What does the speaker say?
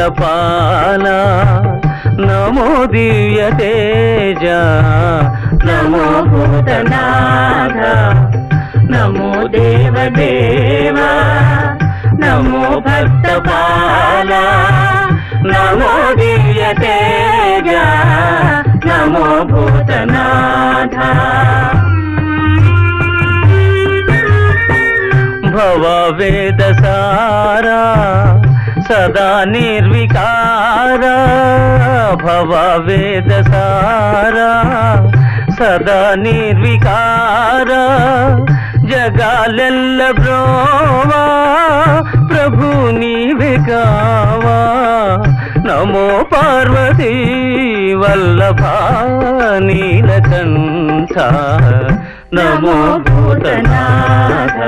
భక్తపాల నమో దివ్య తేజ నమో భూతనాథ నమో దేవదేవా నమో భక్తపాల నమో దివ్య తేజ నమో భూతనాథ భవ వేదసారా సదా నిర్వికార భవ వేదసారా సదా నిర్వికార జగాలెల్ల బ్రోవా ప్రభు నీవే కావా నమో పార్వతీ వల్లభ నీలకంఠ నమో భూతనాథ